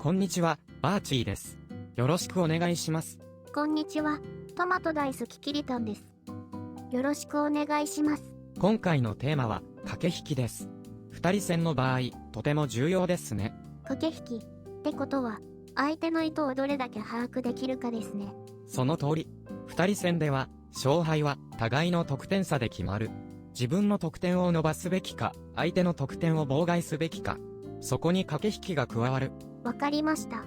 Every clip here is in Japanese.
こんにちは、アーチーです。よろしくお願いします。こんにちは、トマト大好きキリタンです。よろしくお願いします。今回のテーマは、駆け引きです。二人戦の場合、とても重要ですね。駆け引きってことは、相手の意図をどれだけ把握できるかですね。その通り。二人戦では、勝敗は互いの得点差で決まる。自分の得点を伸ばすべきか、相手の得点を妨害すべきか。そこに駆け引きが加わる。わかりました。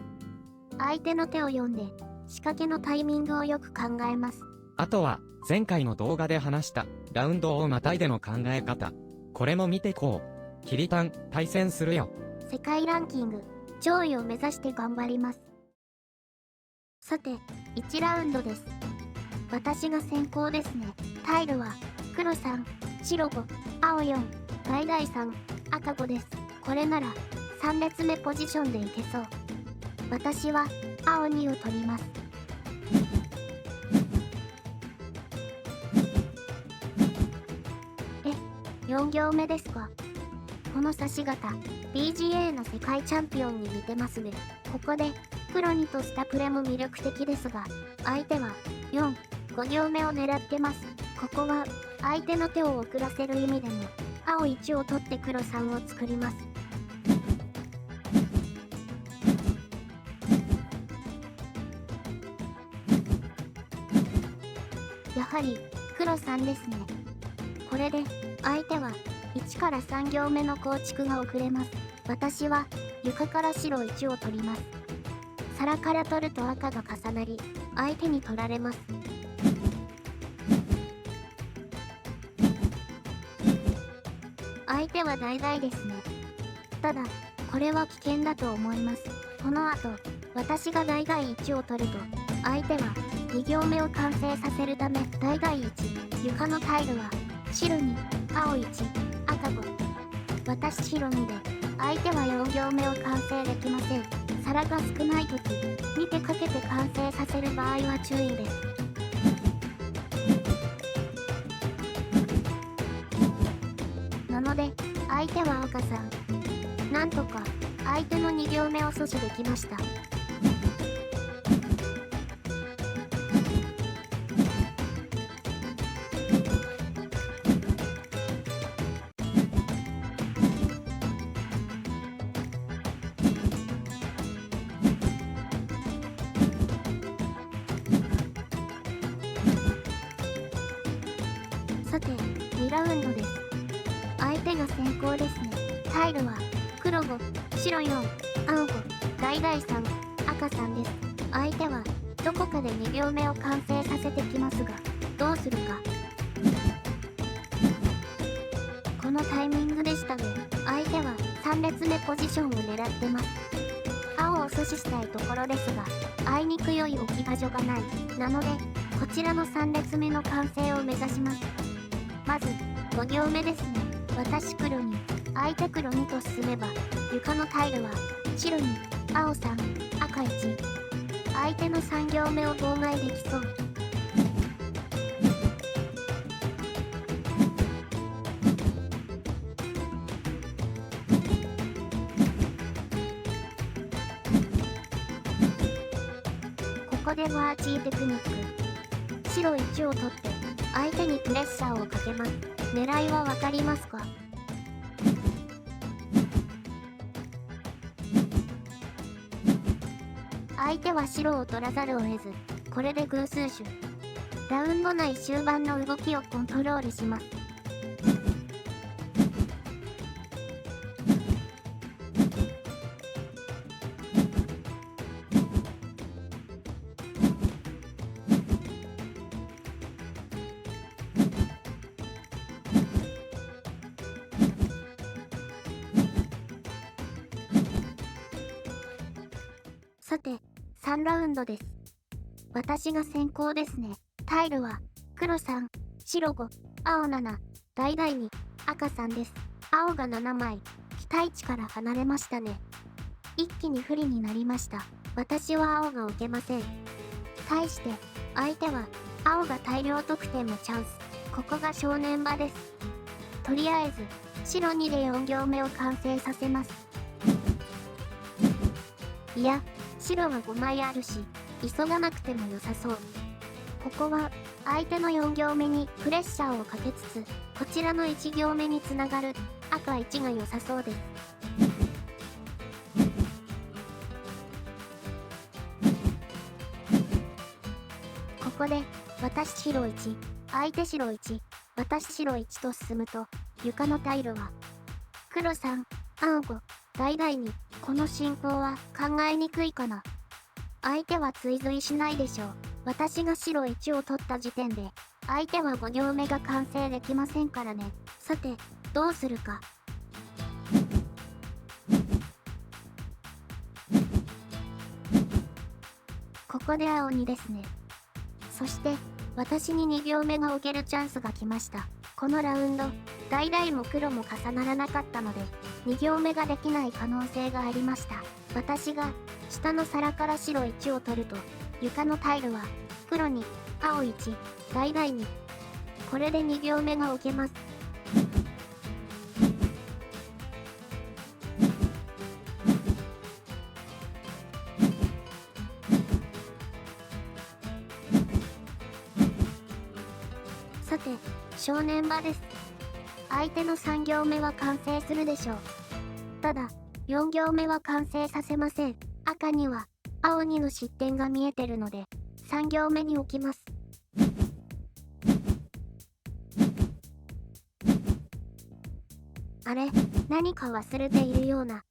相手の手を読んで、仕掛けのタイミングをよく考えます。あとは、前回の動画で話した、ラウンドをまたいでの考え方。これも見てこう。キリタン、対戦するよ。世界ランキング、上位を目指して頑張ります。さて、1ラウンドです。私が先行ですね。タイルは、黒3、白5、青4、橙3、赤5です。これなら、3列目ポジションでいけそう。私は、青2を取ります。4行目ですか。この指し方、PGA の世界チャンピオンに似てますね。ここで、黒にとしたプレも魅力的ですが、相手は、4、5行目を狙ってます。ここは、相手の手を遅らせる意味でも、青1を取って黒3を作ります。やはり、黒3ですね。これで、相手は、1から3行目の構築が遅れます。私は、床から白1を取ります。皿から取ると赤が重なり、相手に取られます。相手は橙ですね。ただ、これは危険だと思います。この後、私が橙1を取ると、相手は2行目を完成させるため、橙1、床のタイルは、白2、青1、赤5。私白2で、相手は4行目を完成できません。皿が少ないとき、見てかけて完成させる場合は注意です。なので、相手は赤さん。なんとか、相手の2行目を阻止できました。さて、2ラウンドです。相手が先行ですね。タイルは、黒5、白4、青5、橙3、赤3です。相手は、どこかで2行目を完成させてきますが、どうするか。このタイミングでしたね。相手は、3列目ポジションを狙ってます。青を阻止したいところですが、あいにく良い置き場所がない。なので、こちらの3列目の完成を目指します。まず、5行目ですね。私黒に、相手黒2と進めば、床のタイルは、白に、青3、赤1。相手の3行目を妨害できそう。ここでワーチーテクニック。白1を取って、相手にプレッシャーをかけます。狙いはわかりますか？相手は白を取らざるを得ず、これで偶数種。ラウンド内終盤の動きをコントロールします。さて、3ラウンドです。私が先行ですね。タイルは、黒3、白5、青7、橙2、赤3です。青が7枚、期待値から離れましたね。一気に不利になりました。私は青が受けません。対して、相手は、青が大量得点のチャンス。ここが正念場です。とりあえず、白2で4行目を完成させます。いや、白は5枚あるし、急がなくても良さそう。ここは、相手の4行目にプレッシャーをかけつつ、こちらの1行目につながる赤1が良さそうです。ここで、私白1、相手白1、私白1と進むと、床のタイルは、黒3、青5、大々に、この進行は考えにくいかな。相手は追随しないでしょう。私が白1を取った時点で、相手は5行目が完成できませんからね。さて、どうするか。ここで青2ですね。そして、私に2行目が置けるチャンスが来ました。このラウンド、橙も黒も重ならなかったので、2行目ができない可能性がありました。私が、下の皿から白1を取ると、床のタイルは、黒に、青1、橙に。これで2行目が置けます。さて、正念場です。相手の3行目は完成するでしょう。ただ、4行目は完成させません。赤には、青2の失点が見えてるので、3行目に置きます。あれ、何か忘れているような。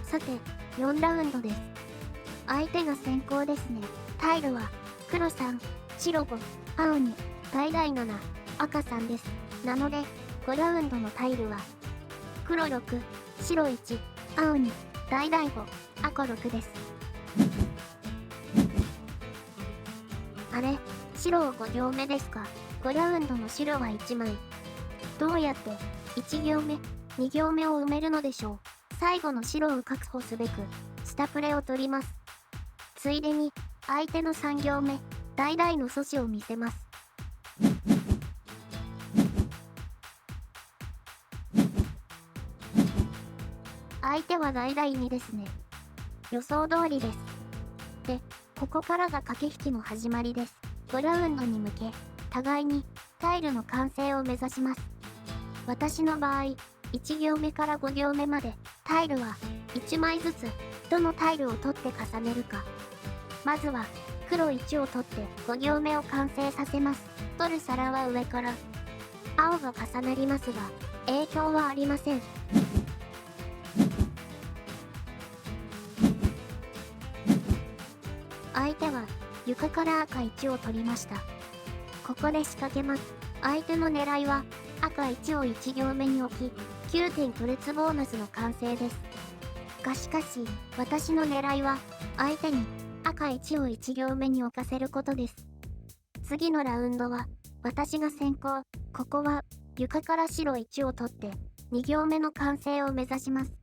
さて、4ラウンドです。相手が先行ですね。タイルは、黒3、白5、青2、橙7、赤3です。なので、5ラウンドのタイルは、黒6、白1、青2、橙5、赤6です。あれ、白を5行目ですか。5ラウンドの白は1枚。どうやって1行目、2行目を埋めるのでしょう。最後の白を確保すべく、スタプレを取ります。ついでに、相手の3行目、橙の阻止を見せます。相手は橙2ですね。予想通りです。で、ここからが駆け引きの始まりです。5ラウンドに向け、互いにタイルの完成を目指します。私の場合、1行目から5行目まで、タイルは1枚ずつ、どのタイルを取って重ねるか。まずは、黒1を取って5行目を完成させます。取る皿は上から。青が重なりますが、影響はありません。相手は、床から赤1を取りました。ここで仕掛けます。相手の狙いは、赤1を1行目に置き、9点取列ボーナスの完成です。がしかし、私の狙いは、相手に赤1を1行目に置かせることです。次のラウンドは、私が先行。ここは、床から白1を取って、2行目の完成を目指します。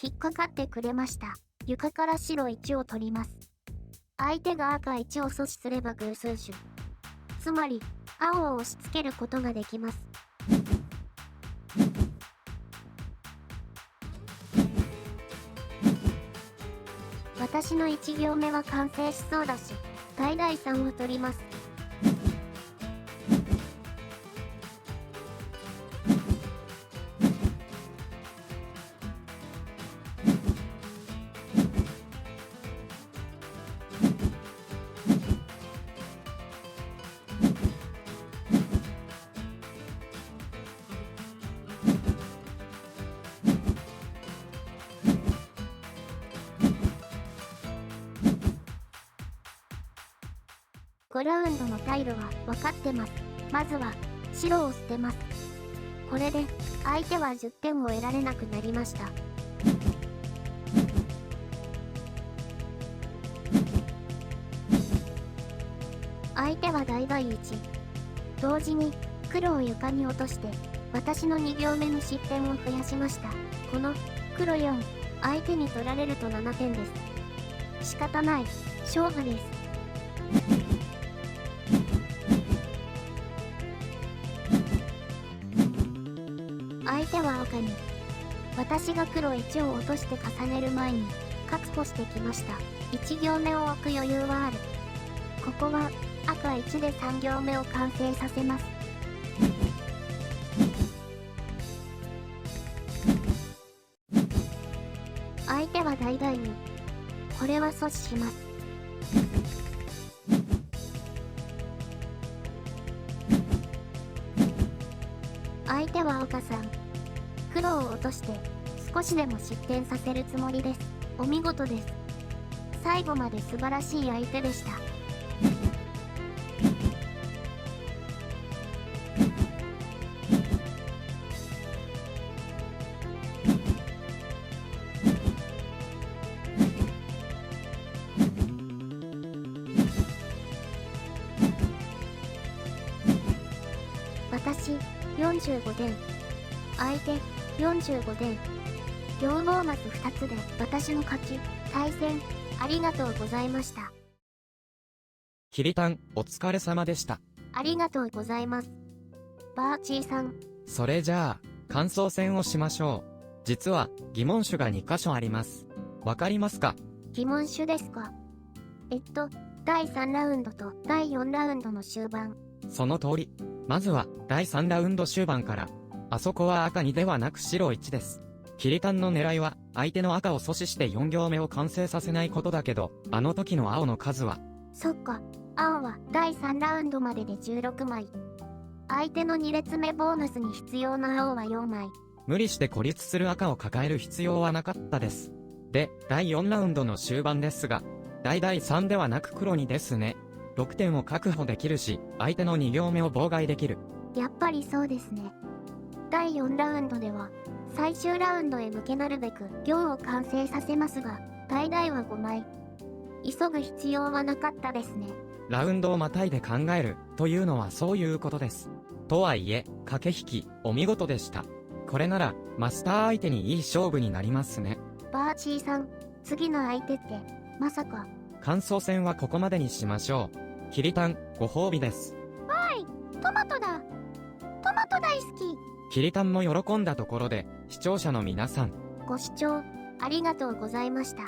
引っかかってくれました。床から白1を取ります。相手が赤1を阻止すれば偶数種。つまり、青を押し付けることができます。私の1行目は完成しそうだし、橙3を取ります。5ラウンドのタイルは分かってます。まずは白を捨てます。これで相手は10点を得られなくなりました。相手は大倍1。同時に黒を床に落として私の2行目の失点を増やしました。この黒4、相手に取られると7点です。仕方ない、勝負です。相手は赤に、私が黒1を落として重ねる前に確保してきました。1行目を置く余裕はある。ここは赤1で3行目を完成させます。相手は大々に、これは阻止します。相手は赤さん、黒を落として少しでも失点させるつもりです。お見事です。最後まで素晴らしい相手でした。私45点、相手45点、両ボーマス2つで私の勝ち。対戦ありがとうございました。キリタン、お疲れ様でした。ありがとうございます。バーチーさん。それじゃあ、感想戦をしましょう。実は、疑問種が2箇所あります。わかりますか？疑問種ですか？第3ラウンドと第4ラウンドの終盤。その通り。まずは、第3ラウンド終盤から。あそこは赤2ではなく白1です。キリタンの狙いは、相手の赤を阻止して4行目を完成させないことだけど、あの時の青の数は。そっか、青は第3ラウンドまでで16枚。相手の2列目ボーナスに必要な青は4枚。無理して孤立する赤を抱える必要はなかったです。で、第4ラウンドの終盤ですが、第3ではなく黒にですね。6点を確保できるし、相手の2行目を妨害できる。やっぱりそうですね。第4ラウンドでは、最終ラウンドへ向けなるべく行を完成させますが、大々は5枚。急ぐ必要はなかったですね。ラウンドをまたいで考える、というのはそういうことです。とはいえ、駆け引き、お見事でした。これなら、マスター相手にいい勝負になりますね。バーチーさん、次の相手って、まさか。感想戦はここまでにしましょう。キリタン、ご褒美です。わーい、トマトだ。トマト大好き。キリタンも喜んだところで、視聴者の皆さん。ご視聴、ありがとうございました。